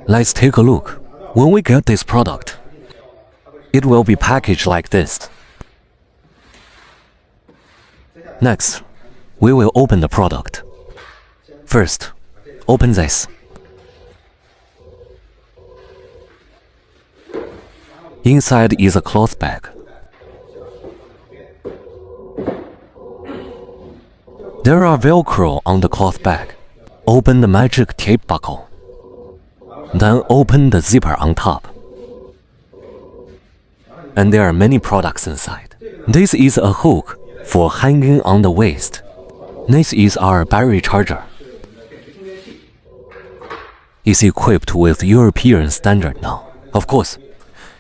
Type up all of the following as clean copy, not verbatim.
Let's take a look. When we get this product, it will be packaged like this. Next, we will open the product. First, open this. Inside is a cloth bag. There are Velcro on the cloth bag. Open the magic tape buckle. Then open the zipper on top. And there are many products inside. This is a hook for hanging on the waist. This is our battery charger. It's equipped with European standard now. Of course,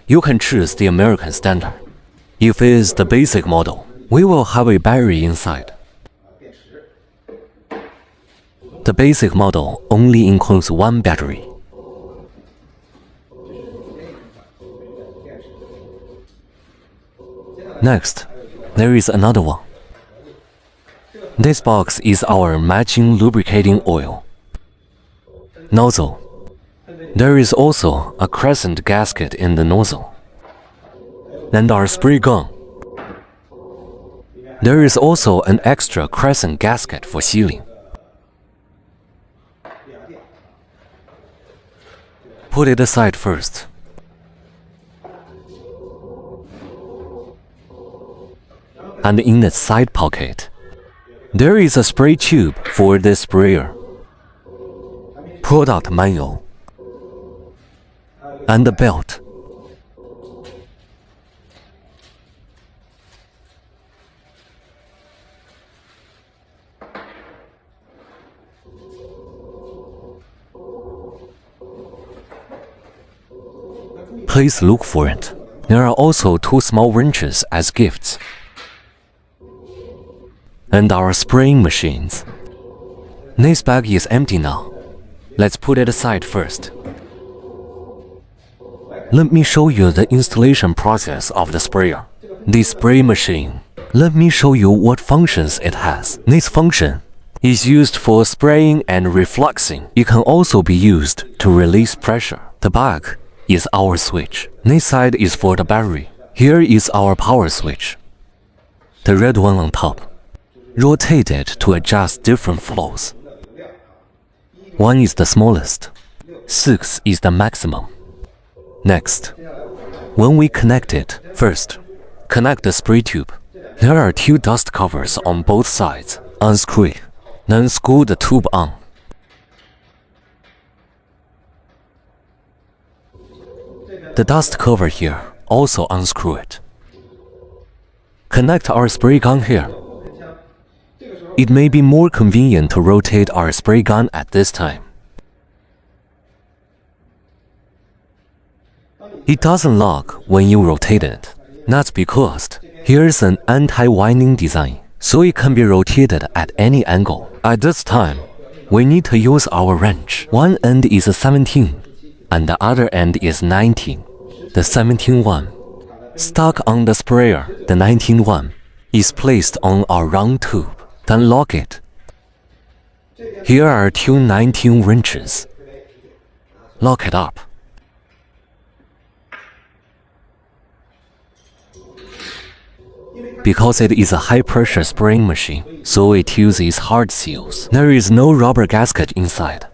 you can choose the American standard. If it is the basic model, we will have a battery inside. The basic model only includes one battery. Next, there is another one. This box is our matching lubricating oil. Nozzle. There is also a crescent gasket in the nozzle. And our spray gun. There is also an extra crescent gasket for sealing. Put it aside first. And in the side pocket, there is a spray tube for this sprayer, product manual, and a belt. Please look for it. There are also 2 small wrenches as gifts. And our spraying machines. This bag is empty now. Let's put it aside first. Let me show you the installation process of the sprayer. The spray machine. Let me show you what functions it has. This function is used for spraying and refluxing. It can also be used to release pressure. The bag is our switch. This side is for the battery. Here is our power switch. The red one on top. Rotate it to adjust different flows. 1 is the smallest. 6 is the maximum. Next, when we connect it, first, connect the spray tube. There are 2 dust covers on both sides. Unscrew it. Then screw the tube on. The dust cover here, also unscrew it. Connect our spray gun here. It may be more convenient to rotate our spray gun at this time. It doesn't lock when you rotate it. That's because here's an anti-winding design, so it can be rotated at any angle. At this time, we need to use our wrench. One end is a 17, and the other end is 19. The 17 one, stuck on the sprayer, the 19 one, is placed on our round tube. Then lock it. Here are 2 19 wrenches. Lock it up. Because it is a high-pressure spraying machine, so it uses hard seals. There is no rubber gasket inside.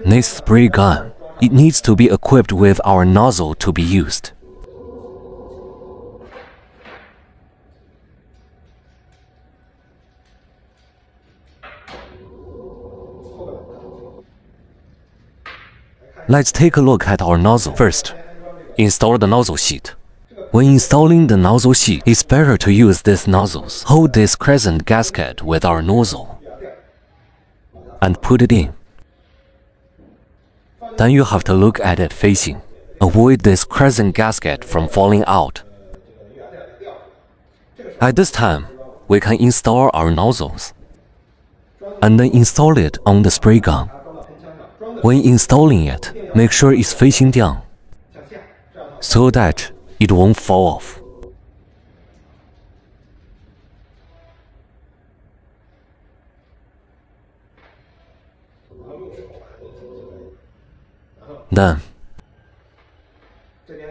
This spray gun, it needs to be equipped with our nozzle to be used. Let's take a look at our nozzle. First, install the nozzle sheet. When installing the nozzle sheet, it's better to use these nozzles. Hold this crescent gasket with our nozzle and put it in. Then you have to look at it facing. Avoid this crescent gasket from falling out. At this time, we can install our nozzles and then install it on the spray gun. When installing it, make sure it's facing down so that it won't fall off. Then,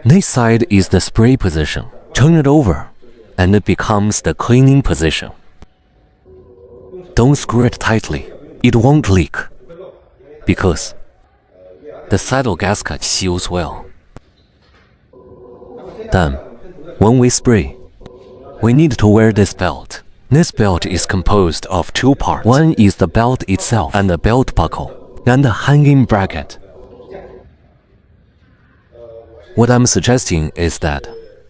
this side is the spray position. Turn it over, and it becomes the cleaning position. Don't screw it tightly. It won't leak, because the saddle gasket seals well. Then, when we spray, we need to wear this belt. This belt is composed of two parts. One is the belt itself and the belt buckle, and the hanging bracket. What I'm suggesting is that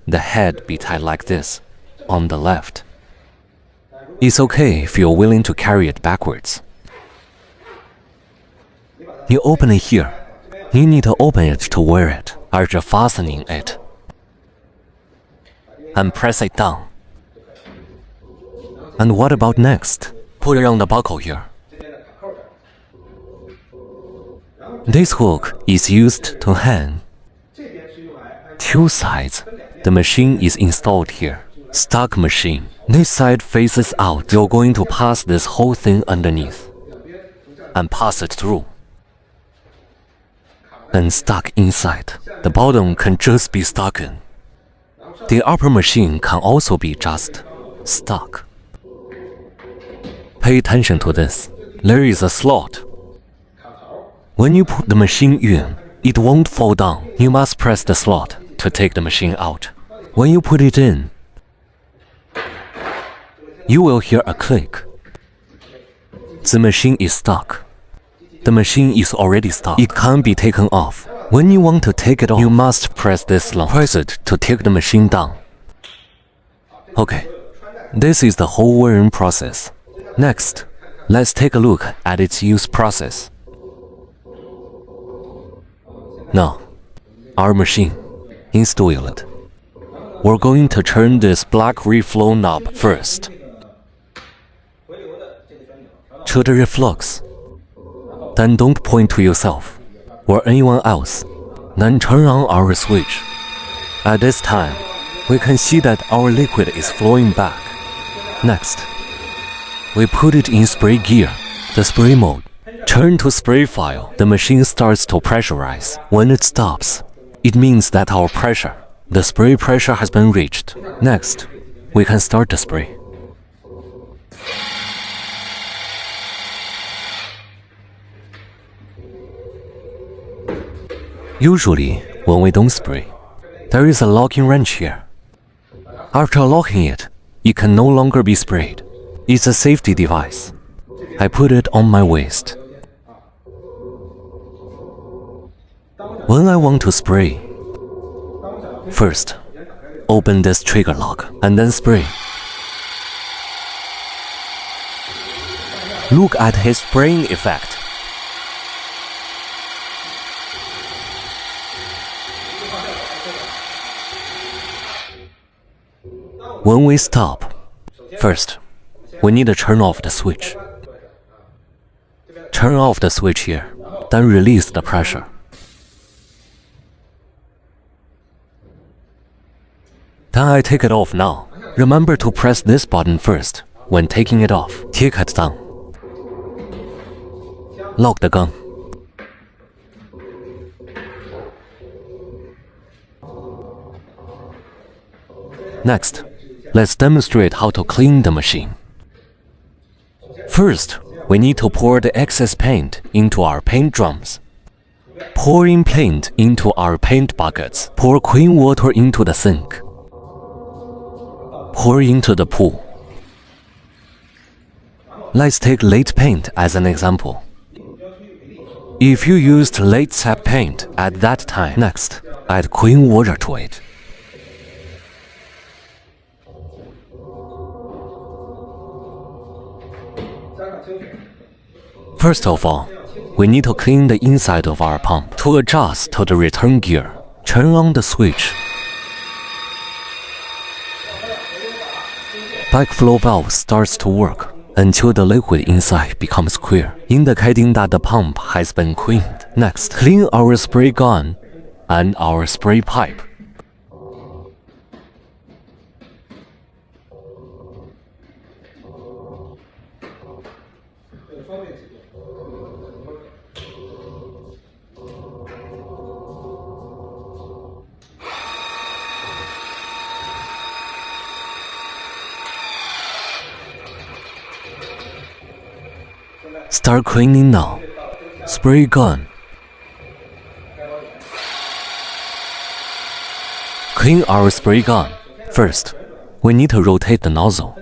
the head be tied like this, on the left. It's okay if you're willing to carry it backwards. You open it here. You need to open it to wear it, 而是 fastening it. And press it down. And what about next? Put it on the buckle here. This hook is used to hang two sides. The machine is installed here. Stock machine. This side faces out. You're going to pass this whole thing underneath and pass it through. And stuck inside. The bottom can just be stuck in. The upper machine can also be just stuck. Pay attention to this. There is a slot. When you put the machine in, it won't fall down. You must press the slot to take the machine out. When you put it in, you will hear a click. The machine is stuck. The machine is already stuck. It can't be taken off. When you want to take it off, you must press this slot. Press it to take the machine down. Okay, this is the whole wearing process. Next, let's take a look at its use process. Now, our machine, install it. We're going to turn this black reflow knob first. To the reflux. Then don't point to yourself or anyone else. Then turn on our switch. At this time, we can see that our liquid is flowing back. Next, we put it in spray gear, the spray mode. Turn to spray file. The machine starts to pressurize. When it stops, it means that our pressure, the spray pressure, has been reached. Next, we can start the spray. Usually, when we don't spray, there is a locking wrench here. After locking it, it can no longer be sprayed. It's a safety device. I put it on my waist. When I want to spray, first, open this trigger lock and then spray. Look at his spraying effect. When we stop, first, we need to turn off the switch. Turn off the switch here, then release the pressure. Then I take it off now. Remember to press this button first when taking it off. Take it down. Lock the gun. Next, let's demonstrate how to clean the machine. First, we need to pour the excess paint into our paint drums. Pouring paint into our paint buckets. Pour clean water into the sink. Pour into the pool. Let's take late paint as an example. If you used late sap paint at that time, next, add clean water to it. First of all, we need to clean the inside of our pump. To adjust to the return gear, turn on the switch. Backflow valve starts to work until the liquid inside becomes clear, indicating that the pump has been cleaned. Next, clean our spray gun and our spray pipe. Start cleaning now. Spray gun. Clean our spray gun. First, we need to rotate the nozzle.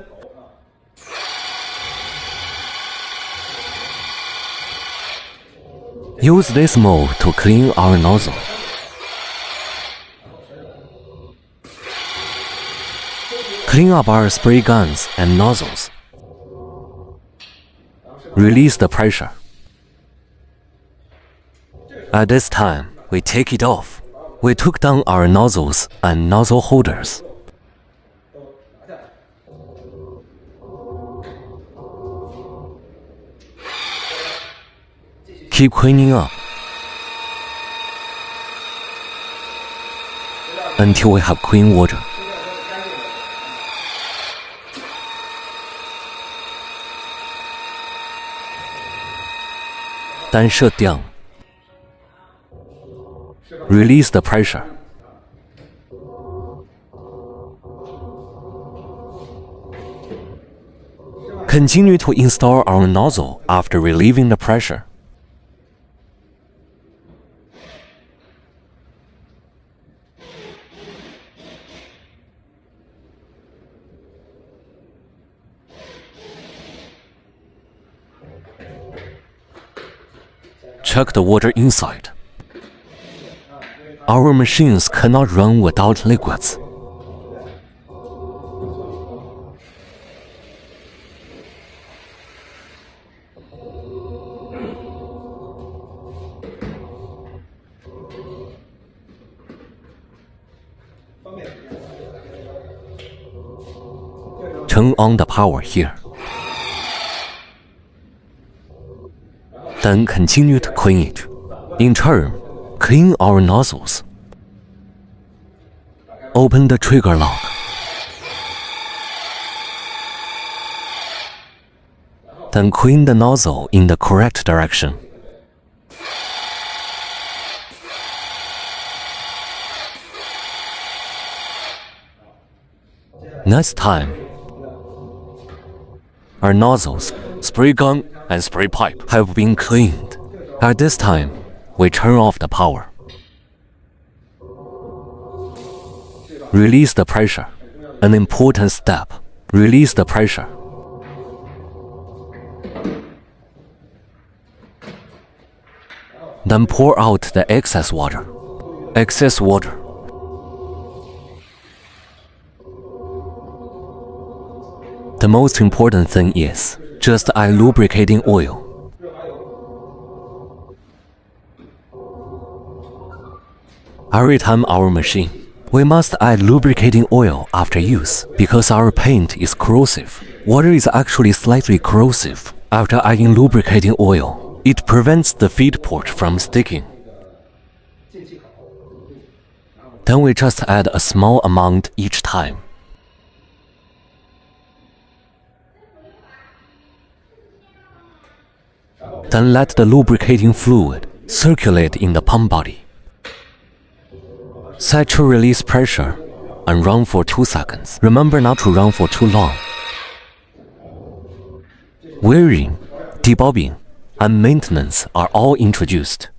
Use this mode to clean our nozzle. Clean up our spray guns and nozzles. Release the pressure. At this time, we take it off. We took down our nozzles and nozzle holders. Keep cleaning up until we have clean water. Then shut down. Release the pressure. Continue to install our nozzle after relieving the pressure. Check the water inside. Our machines cannot run without liquids. Turn on the power here. Then continue to clean it. In turn, clean our nozzles. Open the trigger lock. Then clean the nozzle in the correct direction. Next time, our nozzles, spray gun, and spray pipe have been cleaned. At this time, we turn off the power. Release the pressure. An important step. Release the pressure. Then pour out the excess water. Excess water. The most important thing is just add lubricating oil. Every time our machine, we must add lubricating oil after use because our paint is corrosive. Water is actually slightly corrosive. After adding lubricating oil, it prevents the feed port from sticking. Then we just add a small amount each time. Then let the lubricating fluid circulate in the pump body. Set your release pressure and run for 2 seconds. Remember not to run for too long. Wearing, debobbing, and maintenance are all introduced.